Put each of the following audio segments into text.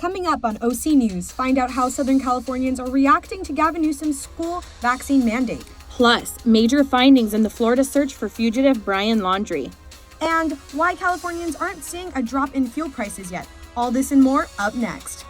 Coming up on OC News, find out how Southern Californians are reacting to Gavin Newsom's school vaccine mandate. Plus, major findings in the Florida search for fugitive Brian Laundrie. And why Californians aren't seeing a drop in fuel prices yet. All this and more up next.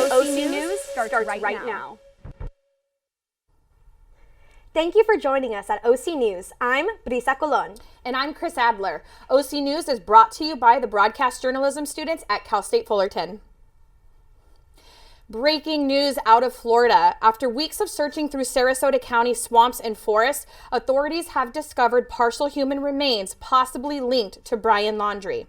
OC News starts right now. Thank you for joining us at OC News. I'm Brisa Colon. And I'm Chris Adler. OC News is brought to you by the broadcast journalism students at Cal State Fullerton. Breaking news out of Florida. After weeks of searching through Sarasota County swamps and forests, authorities have discovered partial human remains possibly linked to Brian Laundrie.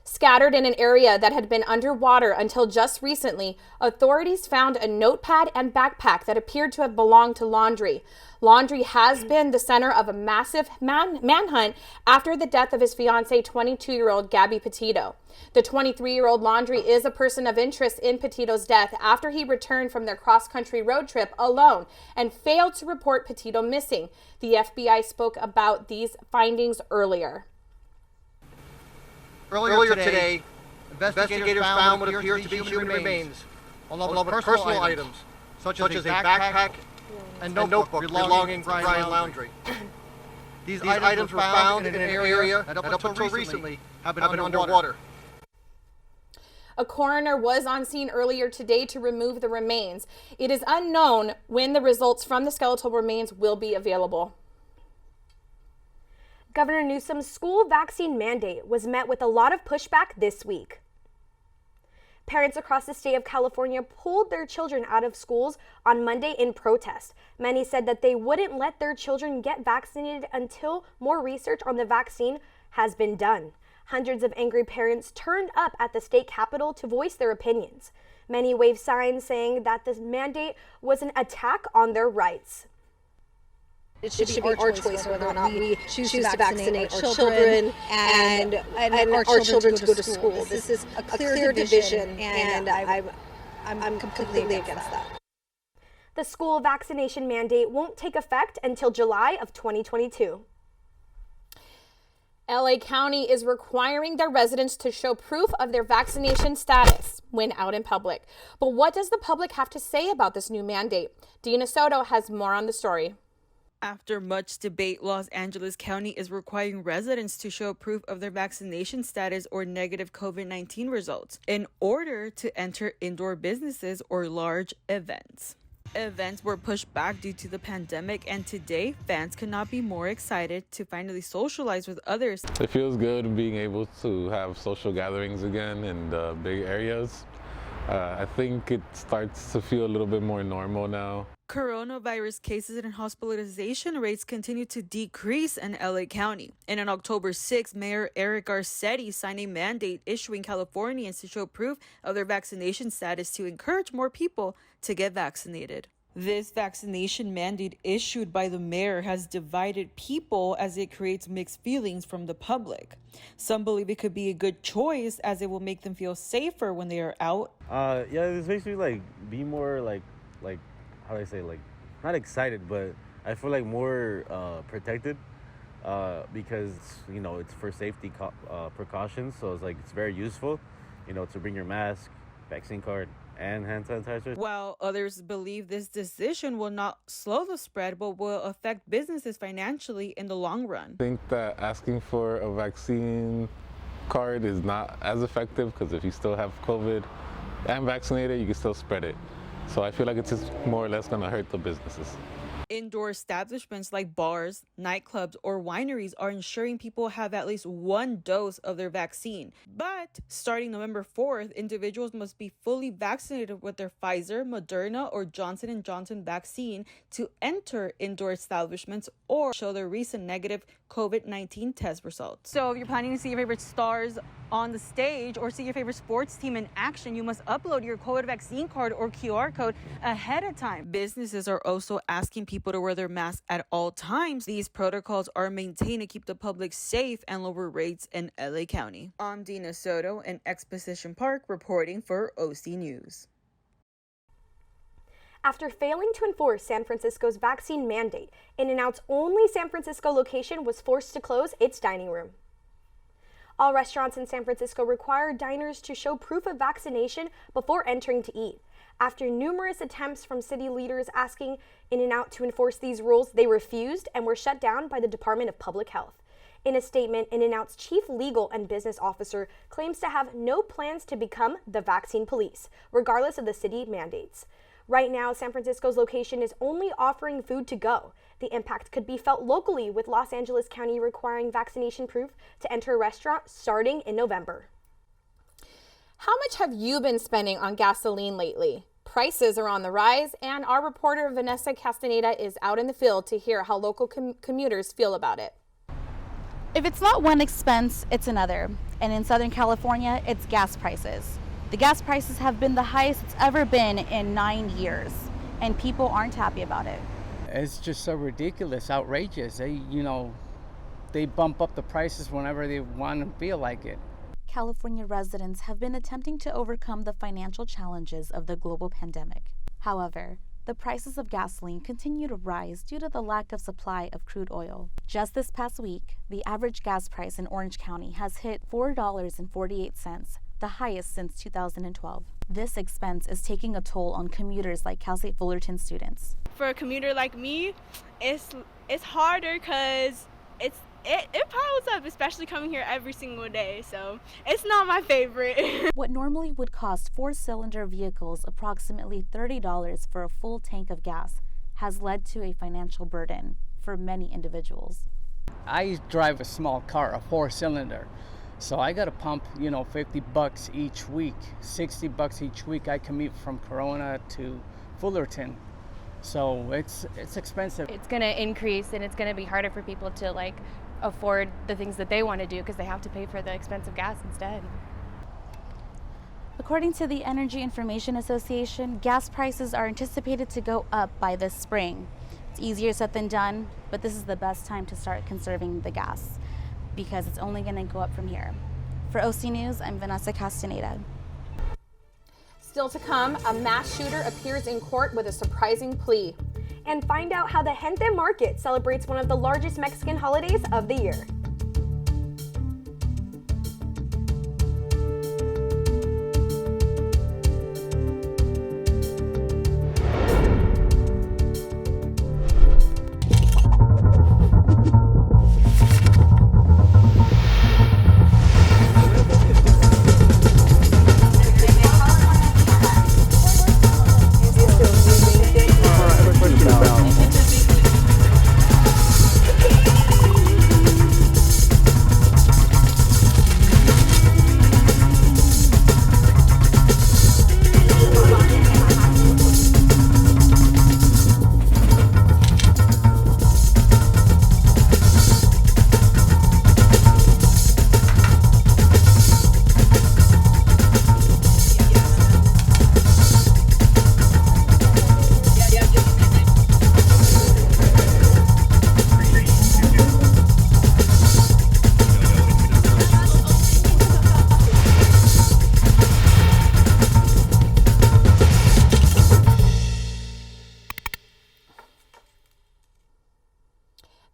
Scattered in an area that had been underwater until just recently, authorities found a notepad and backpack that appeared to have belonged to Laundrie. Laundrie has been the center of a massive manhunt after the death of his fiancée, 22-year-old Gabby Petito. The 23-year-old Laundrie is a person of interest in Petito's death after he returned from their cross-country road trip alone and failed to report Petito missing. The FBI spoke about these findings earlier. Earlier today, investigators found what appears to be human remains, along with personal items, such as a backpack and notebook belonging to Brian Laundrie. These items were found in an area that up until recently have been underwater. A coroner was on scene earlier today to remove the remains. It is unknown when the results from the skeletal remains will be available. Governor Newsom's school vaccine mandate was met with a lot of pushback this week. Parents across the state of California pulled their children out of schools on Monday in protest. Many said that they wouldn't let their children get vaccinated until more research on the vaccine has been done. Hundreds of angry parents turned up at the state capitol to voice their opinions. Many waved signs saying that this mandate was an attack on their rights. It should be our choice whether or not we choose to vaccinate our children and our children to go to school. This is a clear division, and I'm completely against that. The school vaccination mandate won't take effect until July of 2022. LA County is requiring their residents to show proof of their vaccination status when out in public. But what does the public have to say about this new mandate? Dina Soto has more on the story. After much debate, Los Angeles County is requiring residents to show proof of their vaccination status or negative COVID-19 results in order to enter indoor businesses or large events. Events were pushed back due to the pandemic, and today fans could not be more excited to finally socialize with others. It feels good being able to have social gatherings again in the big areas. I think it starts to feel a little bit more normal now. Coronavirus cases and hospitalization rates continue to decrease in LA County. And on October 6, Mayor Eric Garcetti signed a mandate issuing Californians to show proof of their vaccination status to encourage more people to get vaccinated. This vaccination mandate issued by the mayor has divided people as it creates mixed feelings from the public. Some believe it could be a good choice as it will make them feel safer when they are out. Yeah, this makes me be more how do I say, not excited, but I feel like more protected because, it's for safety precautions. So it's very useful, to bring your mask, vaccine card, and hand sanitizer. While others believe this decision will not slow the spread, but will affect businesses financially in the long run. I think that asking for a vaccine card is not as effective because if you still have COVID and vaccinated, you can still spread it. So I feel like it's just more or less going to hurt the businesses. Indoor establishments like bars, nightclubs, or wineries are ensuring people have at least one dose of their vaccine. But starting November 4th, individuals must be fully vaccinated with their Pfizer, Moderna, or Johnson & Johnson vaccine to enter indoor establishments or show their recent negative COVID-19 test results. So if you're planning to see your favorite stars on the stage or see your favorite sports team in action, you must upload your COVID vaccine card or QR code ahead of time. Businesses are also asking people to wear their masks at all times. These protocols are maintained to keep the public safe and lower rates in LA County. I'm Dina Soto in Exposition Park reporting for OC News. After failing to enforce San Francisco's vaccine mandate, In-N-Out's only San Francisco location was forced to close its dining room. All restaurants in San Francisco require diners to show proof of vaccination before entering to eat. After numerous attempts from city leaders asking In-N-Out to enforce these rules, they refused and were shut down by the Department of Public Health. In a statement, In-N-Out's chief legal and business officer claims to have no plans to become the vaccine police, regardless of the city mandates. Right now, San Francisco's location is only offering food to go. The impact could be felt locally, with Los Angeles County requiring vaccination proof to enter a restaurant starting in November. How much have you been spending on gasoline lately? Prices are on the rise, and our reporter Vanessa Castaneda is out in the field to hear how local commuters feel about it. If it's not one expense, it's another. And in Southern California, it's gas prices. The gas prices have been the highest it's ever been in 9 years, and people aren't happy about it. It's just so ridiculous, outrageous. They bump up the prices whenever they want and feel like it. California residents have been attempting to overcome the financial challenges of the global pandemic. However, the prices of gasoline continue to rise due to the lack of supply of crude oil. Just this past week, the average gas price in Orange County has hit $4.48, the highest since 2012. This expense is taking a toll on commuters like Cal State Fullerton students. For a commuter like me, it's harder because it piles up, especially coming here every single day, so it's not my favorite. What normally would cost 4-cylinder vehicles approximately $30 for a full tank of gas has led to a financial burden for many individuals. I drive a small car, a 4-cylinder. So I got to pump, $50 each week, $60 each week. I commute from Corona to Fullerton. So it's expensive. It's going to increase, and it's going to be harder for people to afford the things that they want to do because they have to pay for the expensive gas instead. According to the Energy Information Association, gas prices are anticipated to go up by this spring. It's easier said than done, but this is the best time to start conserving the gas because it's only going to go up from here. For OC News, I'm Vanessa Castaneda. Still to come, a mass shooter appears in court with a surprising plea. And find out how the Gente Market celebrates one of the largest Mexican holidays of the year.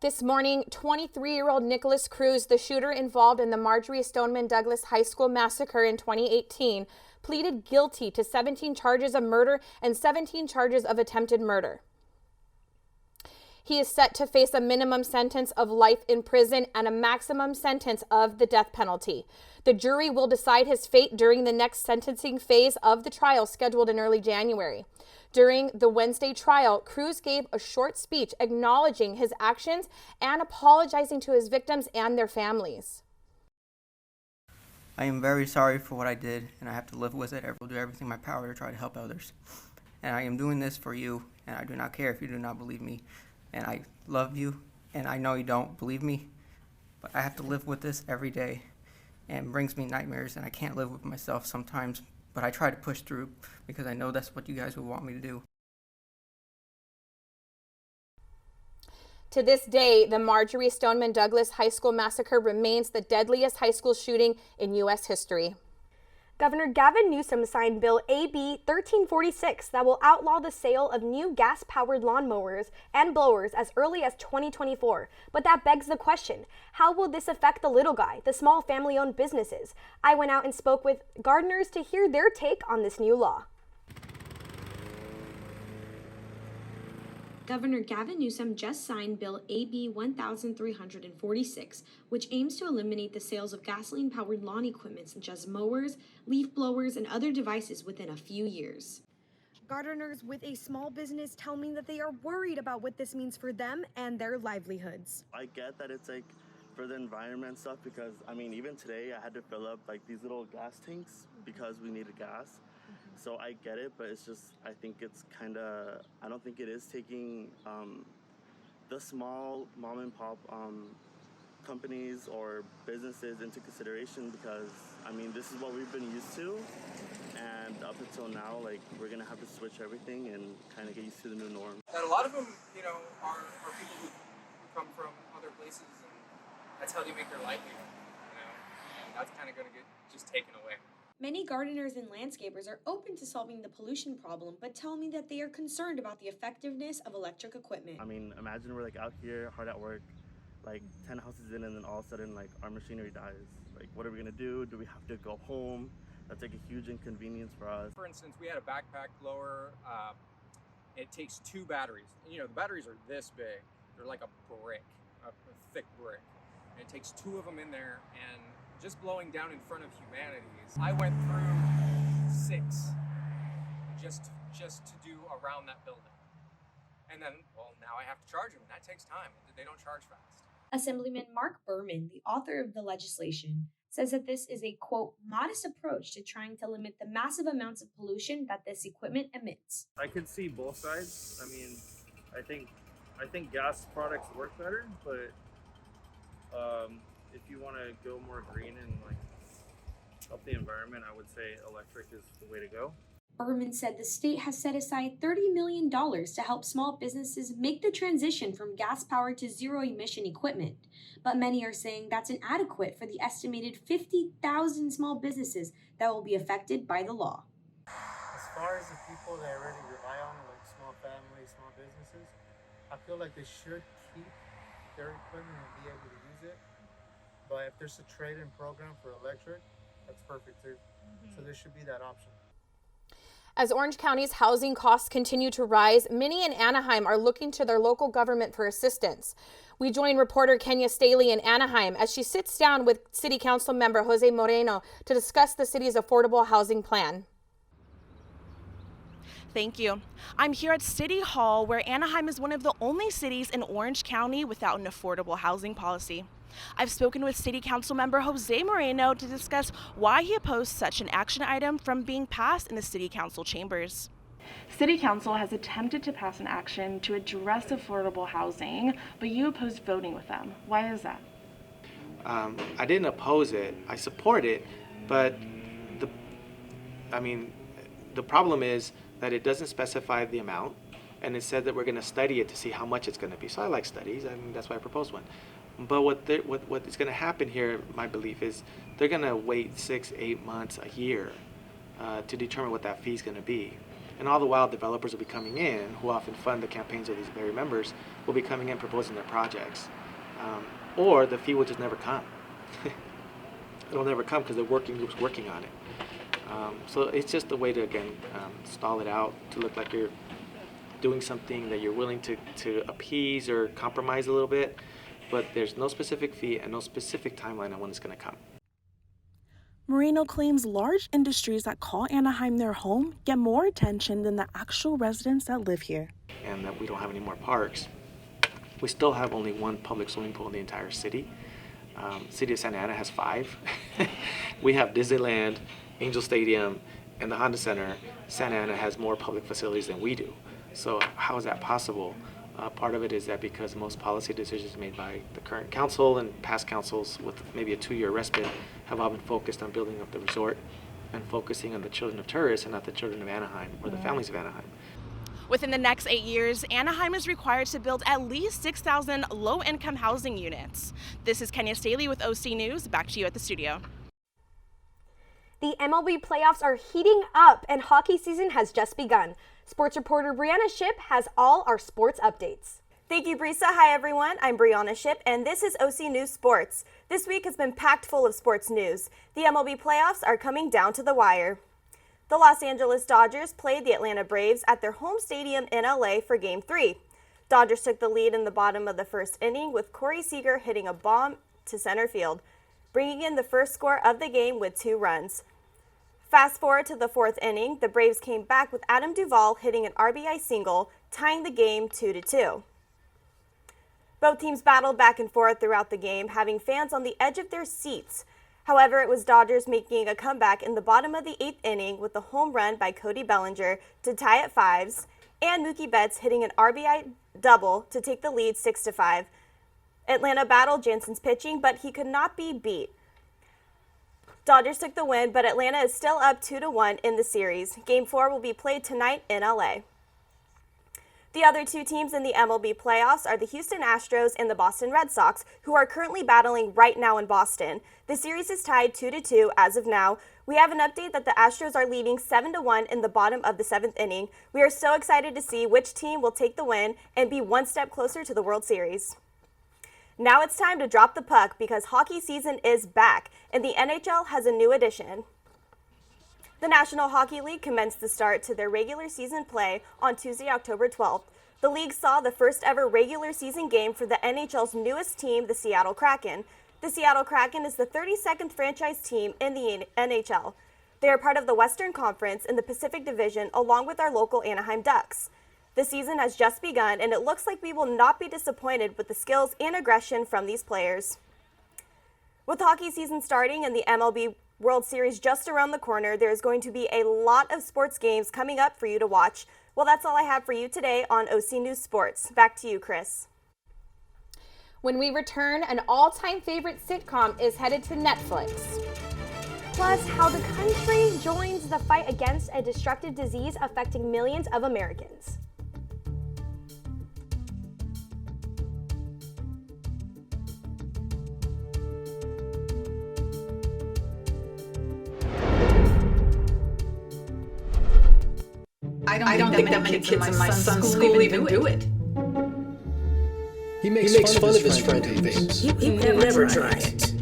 This morning, 23-year-old Nicholas Cruz, the shooter involved in the Marjorie Stoneman Douglas High School massacre in 2018, pleaded guilty to 17 charges of murder and 17 charges of attempted murder. He is set to face a minimum sentence of life in prison and a maximum sentence of the death penalty. The jury will decide his fate during the next sentencing phase of the trial scheduled in early January. During the Wednesday trial, Cruz gave a short speech acknowledging his actions and apologizing to his victims and their families. I am very sorry for what I did, and I have to live with it. I will do everything in my power to try to help others. And I am doing this for you, and I do not care if you do not believe me. And I love you, and I know you don't believe me, but I have to live with this every day, and it brings me nightmares, and I can't live with myself sometimes, but I try to push through because I know that's what you guys would want me to do. To this day, the Marjorie Stoneman Douglas High School massacre remains the deadliest high school shooting in U.S. history. Governor Gavin Newsom signed Bill AB 1346 that will outlaw the sale of new gas-powered lawnmowers and blowers as early as 2024. But that begs the question, how will this affect the little guy, the small family-owned businesses? I went out and spoke with gardeners to hear their take on this new law. Governor Gavin Newsom just signed Bill AB 1346, which aims to eliminate the sales of gasoline-powered lawn equipment such as mowers, leaf blowers, and other devices within a few years. Gardeners with a small business tell me that they are worried about what this means for them and their livelihoods. I get that it's like for the environment stuff because, I mean, even today I had to fill up like these little gas tanks because we needed gas. So I get it, but it's just, I think it's kind of, I don't think it is taking the small mom and pop companies or businesses into consideration because, I mean, this is what we've been used to. And up until now, like, we're going to have to switch everything and kind of get used to the new norm. That a lot of them, you know, are people who come from other places and that's how they make their livelihood, you know, and that's kind of going to get just taken away. Many gardeners and landscapers are open to solving the pollution problem, but tell me that they are concerned about the effectiveness of electric equipment. I mean, imagine we're like out here, hard at work, like 10 houses in, and then all of a sudden, like, our machinery dies. Like, what are we gonna do? Do we have to go home? That's like a huge inconvenience for us. For instance, we had a backpack blower. It takes 2 batteries. You know, the batteries are this big. They're like a brick, a thick brick. And it takes 2 of them in there, and just blowing down in front of humanities. I went through 6 just to do around that building. And then, well, now I have to charge them, and that takes time. They don't charge fast. Assemblyman Mark Berman, the author of the legislation, says that this is a, quote, modest approach to trying to limit the massive amounts of pollution that this equipment emits. I can see both sides. I mean, I think gas products work better, but if you want to go more green and like help the environment, I would say electric is the way to go. Berman said the state has set aside $30 million to help small businesses make the transition from gas-powered to zero-emission equipment. But many are saying that's inadequate for the estimated 50,000 small businesses that will be affected by the law. As far as the people that already rely on, like small families, small businesses, I feel like they should keep their equipment and be able to use it. But if there's a trade-in program for electric, that's perfect too. So there should be that option. As Orange County's housing costs continue to rise, many in Anaheim are looking to their local government for assistance. We join reporter Kenya Staley in Anaheim as she sits down with City Council member Jose Moreno to discuss the city's affordable housing plan. Thank you. I'm here at City Hall, where Anaheim is one of the only cities in Orange County without an affordable housing policy. I've spoken with City Council member Jose Moreno to discuss why he opposed such an action item from being passed in the City Council chambers. City Council has attempted to pass an action to address affordable housing, but you opposed voting with them. Why is that? I didn't oppose it. I support it, but the problem is that it doesn't specify the amount, and it said that we're going to study it to see how much it's going to be. So I like studies, and that's why I proposed one. But what is going to happen here, my belief is, they're going to wait 6-8 months, a year, to determine what that fee is going to be. And all the while, developers will be coming in, who often fund the campaigns of these very members, will be coming in proposing their projects. Or the fee will just never come. It'll never come because the working group's working on it. So it's just a way to, again, stall it out, to look like you're doing something that you're willing to appease or compromise a little bit. But there's no specific fee and no specific timeline on when it's going to come. Moreno claims large industries that call Anaheim their home get more attention than the actual residents that live here. And that we don't have any more parks. We still have only 1 public swimming pool in the entire city. City of Santa Ana has 5. We have Disneyland, Angel Stadium, and the Honda Center. Santa Ana has more public facilities than we do. So how is that possible? Part of it is that because most policy decisions made by the current council and past councils with maybe a 2-year respite have all been focused on building up the resort and focusing on the children of tourists and not the children of Anaheim or the families of Anaheim. Within the next 8 years, Anaheim is required to build at least 6,000 low-income housing units. This is Kenya Staley with OC News. Back to you at the studio. The MLB playoffs are heating up and hockey season has just begun. Sports reporter Brianna Ship has all our sports updates. Thank you, Brisa. Hi, everyone. I'm Brianna Ship, and this is OC News Sports. This week has been packed full of sports news. The MLB playoffs are coming down to the wire. The Los Angeles Dodgers played the Atlanta Braves at their home stadium in LA for Game 3. Dodgers took the lead in the bottom of the first inning with Corey Seager hitting a bomb to center field, bringing in the first score of the game with 2 runs. Fast forward to the 4th inning, the Braves came back with Adam Duvall hitting an RBI single, tying the game 2-2. Both teams battled back and forth throughout the game, having fans on the edge of their seats. However, it was Dodgers making a comeback in the bottom of the 8th inning with a home run by Cody Bellinger to tie at 5s, and Mookie Betts hitting an RBI double to take the lead 6-5. Atlanta battled Jansen's pitching, but he could not be beat. Dodgers took the win, but Atlanta is still up 2-1 in the series. Game 4 will be played tonight in LA. The other 2 teams in the MLB playoffs are the Houston Astros and the Boston Red Sox, who are currently battling right now in Boston. The series is tied 2-2 as of now. We have an update that the Astros are leading 7-1 in the bottom of the 7th inning. We are so excited to see which team will take the win and be one step closer to the World Series. Now it's time to drop the puck because hockey season is back and the NHL has a new addition. The National Hockey League commenced the start to their regular season play on Tuesday, October 12th. The league saw the first ever regular season game for the NHL's newest team, the Seattle Kraken. The Seattle Kraken is the 32nd franchise team in the NHL. They are part of the Western Conference in the Pacific Division along with our local Anaheim Ducks. The season has just begun, and it looks like we will not be disappointed with the skills and aggression from these players. With hockey season starting and the MLB World Series just around the corner, there's going to be a lot of sports games coming up for you to watch. Well, that's all I have for you today on OC News Sports. Back to you, Chris. When we return, an all-time favorite sitcom is headed to Netflix. Plus, how the country joins the fight against a destructive disease affecting millions of Americans. I don't think that many kids in my son's school even do it. He makes fun of his friend who vapes. He would never try it.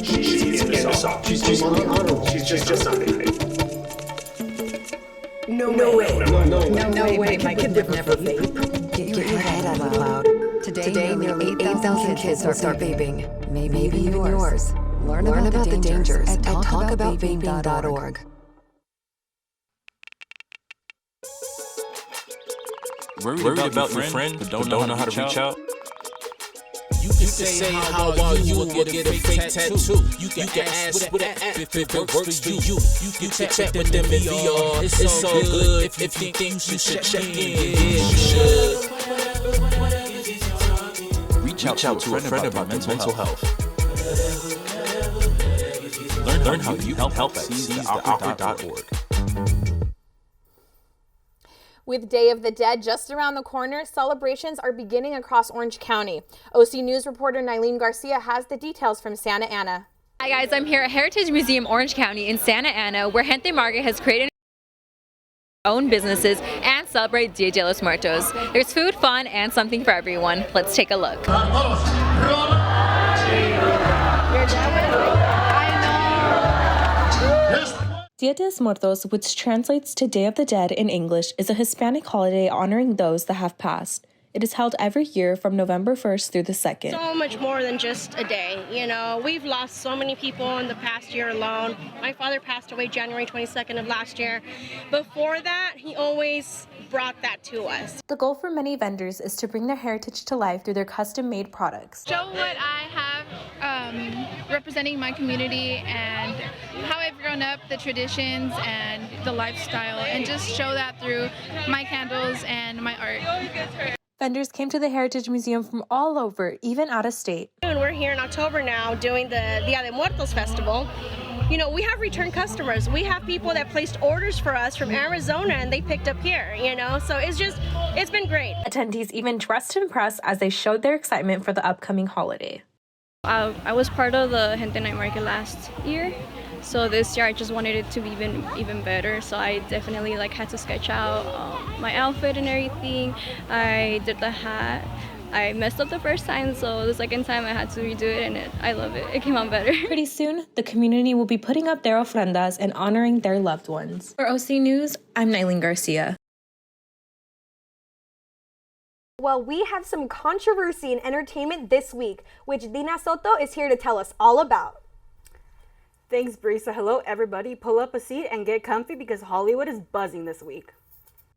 She's innocent. She's just honorable. She's just not it. No way. My kid would never vape. Get your head out of loud. Today nearly 8,000 kids will start vaping. Maybe even yours. Learn about the dangers at talkaboutVaping.org. Worried about your friend but don't know how to reach out? You can say how well you will get a fake tattoo. You can ask with an app if it works for you. You can check with them in VR. It's all good if you think you should check in. Yeah, you should. Reach out to a friend about mental health. Learn how you help at seizetheawkward.org. With Day of the Dead just around the corner, celebrations are beginning across Orange County. OC News reporter Nylene Garcia has the details from Santa Ana. Hi guys, I'm here at Heritage Museum Orange County in Santa Ana, where Gente Market has created own businesses and celebrate Dia de los Muertos. There's food, fun, and something for everyone. Let's take a look. Dia de los Muertos, which translates to Day of the Dead in English, is a Hispanic holiday honoring those that have passed. It is held every year from November 1st through the 2nd. So much more than just a day. You know, we've lost so many people in the past year alone. My father passed away January 22nd of last year. Before that, he always brought that to us. The goal for many vendors is to bring their heritage to life through their custom-made products. Show what I have representing my community and how I've grown grown up the traditions and the lifestyle and just show that through my candles and my art. Vendors came to the Heritage Museum from all over, even out of state. We're here in October now doing the Dia de Muertos festival. You know, we have return customers. We have people that placed orders for us from Arizona and they picked up here, you know, so it's been great. Attendees even dressed to impress as they showed their excitement for the upcoming holiday. I was part of the Gente Night Market last year, so this year I just wanted it to be even better. So I definitely had to sketch out my outfit and everything. I did the hat. I messed up the first time, so the second time I had to redo it, and I love it. It came out better. Pretty soon, the community will be putting up their ofrendas and honoring their loved ones. For OC News, I'm Nylene Garcia. Well, we have some controversy in entertainment this week, which Dina Soto is here to tell us all about. Thanks, Brisa. Hello, everybody. Pull up a seat and get comfy because Hollywood is buzzing this week.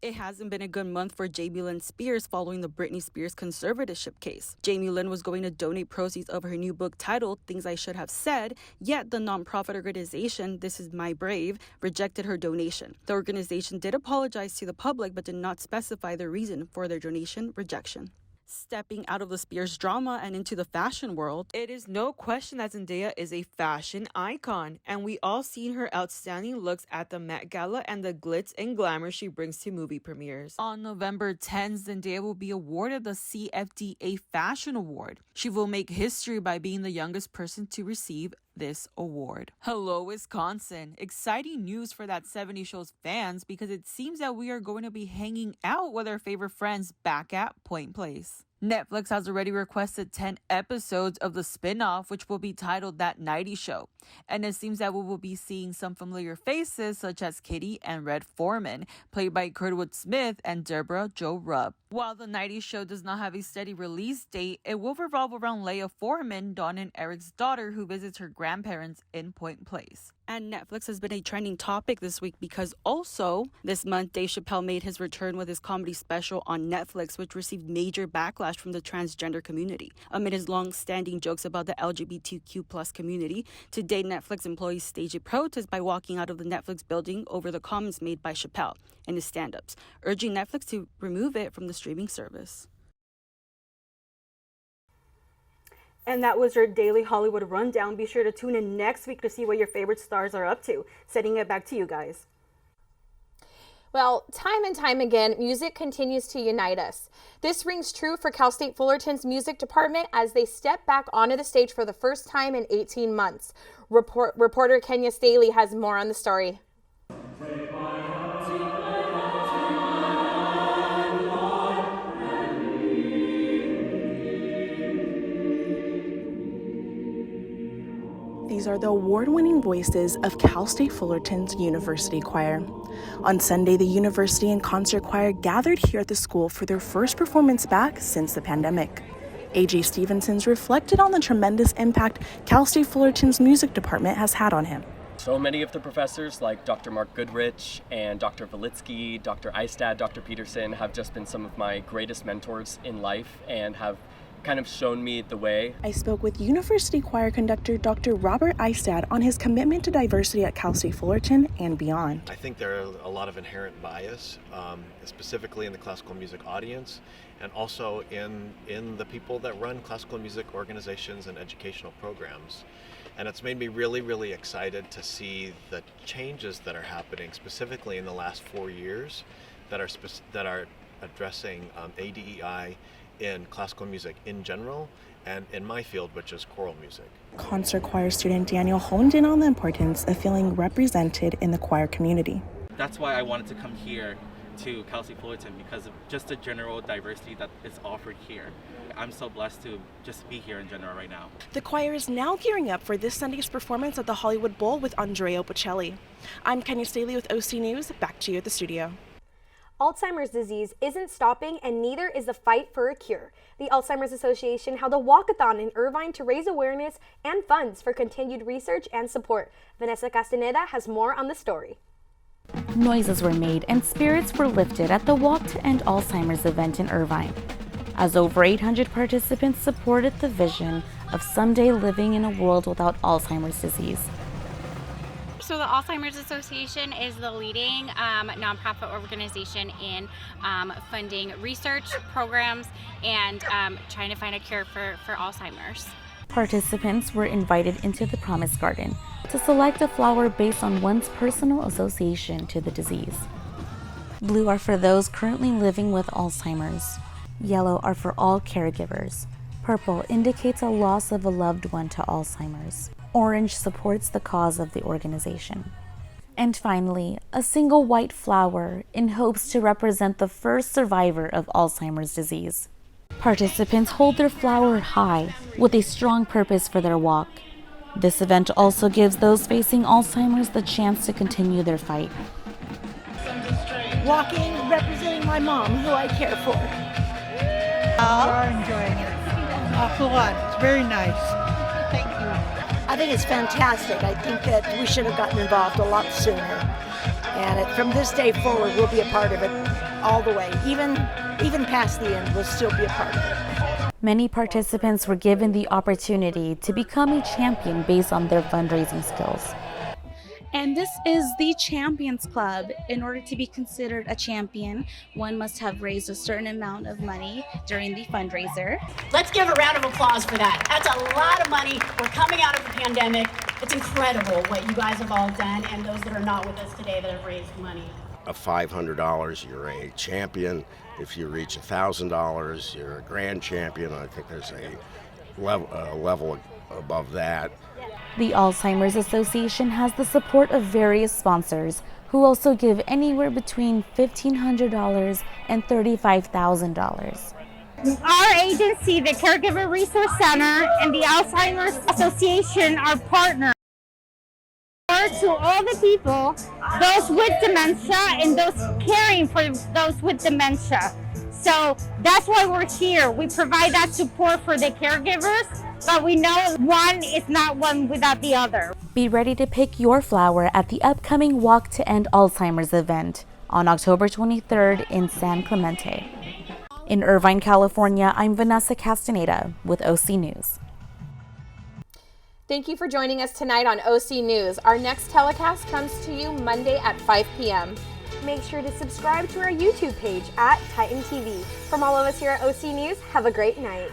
It hasn't been a good month for Jamie Lynn Spears following the Britney Spears conservatorship case. Jamie Lynn was going to donate proceeds of her new book titled Things I Should Have Said, yet the nonprofit organization This Is My Brave rejected her donation. The organization did apologize to the public but did not specify the reason for their donation rejection. Stepping out of the Spears drama and into the fashion world, it is no question that Zendaya is a fashion icon, and we all seen her outstanding looks at the Met Gala and the glitz and glamour she brings to movie premieres. On November 10th, Zendaya will be awarded the CFDA Fashion Award. She will make history by being the youngest person to receive this award. Hello, Wisconsin. Exciting news for That 70 Show's fans because it seems that we are going to be hanging out with our favorite friends back at Point Place. Netflix has already requested 10 episodes of the spin-off, which will be titled That 90 Show. And it seems that we will be seeing some familiar faces such as Kitty and Red Foreman, played by Kurtwood Smith and Deborah Jo Rupp. While The 90 Show does not have a steady release date, it will revolve around Leia Foreman, Dawn and Eric's daughter, who visits her grandparents in Point Place. And Netflix has been a trending topic this week because also this month Dave Chappelle made his return with his comedy special on Netflix, which received major backlash from the transgender community. Amid his long-standing jokes about the LGBTQ+ community, today Netflix employees staged a protest by walking out of the Netflix building over the comments made by Chappelle and his stand-ups, urging Netflix to remove it from the streaming service. And that was your daily Hollywood rundown. Be sure to tune in next week to see what your favorite stars are up to. Sending it back to you guys. Well, time and time again, music continues to unite us. This rings true for Cal State Fullerton's music department as they step back onto the stage for the first time in 18 months. Reporter Kenya Staley has more on the story. These are the award-winning voices of Cal State Fullerton's University Choir. On Sunday, the University and Concert Choir gathered here at the school for their first performance back since the pandemic. A.J. Stevenson's reflected on the tremendous impact Cal State Fullerton's music department has had on him. So many of the professors, like Dr. Mark Goodrich and Dr. Valitsky, Dr. Eistad, Dr. Peterson, have just been some of my greatest mentors in life and have kind of shown me the way. I spoke with University Choir conductor Dr. Robert Eistad on his commitment to diversity at Cal State Fullerton and beyond. I think there are a lot of inherent bias, specifically in the classical music audience, and also in the people that run classical music organizations and educational programs. And it's made me really, really excited to see the changes that are happening, specifically in the last 4 years, that are addressing ADEI in classical music in general and in my field, which is choral music. Concert choir student Daniel honed in on the importance of feeling represented in the choir community. That's why I wanted to come here to Cal State Fullerton, because of just the general diversity that is offered here. I'm so blessed to just be here in general right now. The choir is now gearing up for this Sunday's performance at the Hollywood Bowl with Andrea Bocelli. I'm Kenya Staley with OC News. Back to you at the studio. Alzheimer's disease isn't stopping, and neither is the fight for a cure. The Alzheimer's Association held a walkathon in Irvine to raise awareness and funds for continued research and support. Vanessa Castaneda has more on the story. Noises were made and spirits were lifted at the Walk to End Alzheimer's event in Irvine, as over 800 participants supported the vision of someday living in a world without Alzheimer's disease. So the Alzheimer's Association is the leading nonprofit organization in funding research programs and trying to find a cure for Alzheimer's. Participants were invited into the Promise Garden to select a flower based on one's personal association to the disease. Blue are for those currently living with Alzheimer's. Yellow are for all caregivers. Purple indicates a loss of a loved one to Alzheimer's. Orange supports the cause of the organization. And finally, a single white flower in hopes to represent the first survivor of Alzheimer's disease. Participants hold their flower high with a strong purpose for their walk. This event also gives those facing Alzheimer's the chance to continue their fight. Walking, representing my mom, who I care for. We are enjoying it. Awful lot. It's very nice. Thank you. I think it's fantastic. I think that we should have gotten involved a lot sooner. And from this day forward, we'll be a part of it all the way. Even past the end, we'll still be a part of it. Many participants were given the opportunity to become a champion based on their fundraising skills. And this is the Champions Club. In order to be considered a champion, one must have raised a certain amount of money during the fundraiser. Let's give a round of applause for that. That's a lot of money. We're coming out of the pandemic. It's incredible what you guys have all done, and those that are not with us today that have raised money. Of $500, you're a champion. If you reach $1,000, you're a grand champion. I think there's a level above that. The Alzheimer's Association has the support of various sponsors who also give anywhere between $1,500 and $35,000. Our agency, the Caregiver Resource Center, and the Alzheimer's Association are partners to all the people, those with dementia and those caring for those with dementia. So that's why we're here. We provide that support for the caregivers, but we know one is not one without the other. Be ready to pick your flower at the upcoming Walk to End Alzheimer's event on October 23rd in San Clemente. In Irvine, California, I'm Vanessa Castaneda with OC News. Thank you for joining us tonight on OC News. Our next telecast comes to you Monday at 5 p.m. Make sure to subscribe to our YouTube page at Titan TV. From all of us here at OC News, have a great night.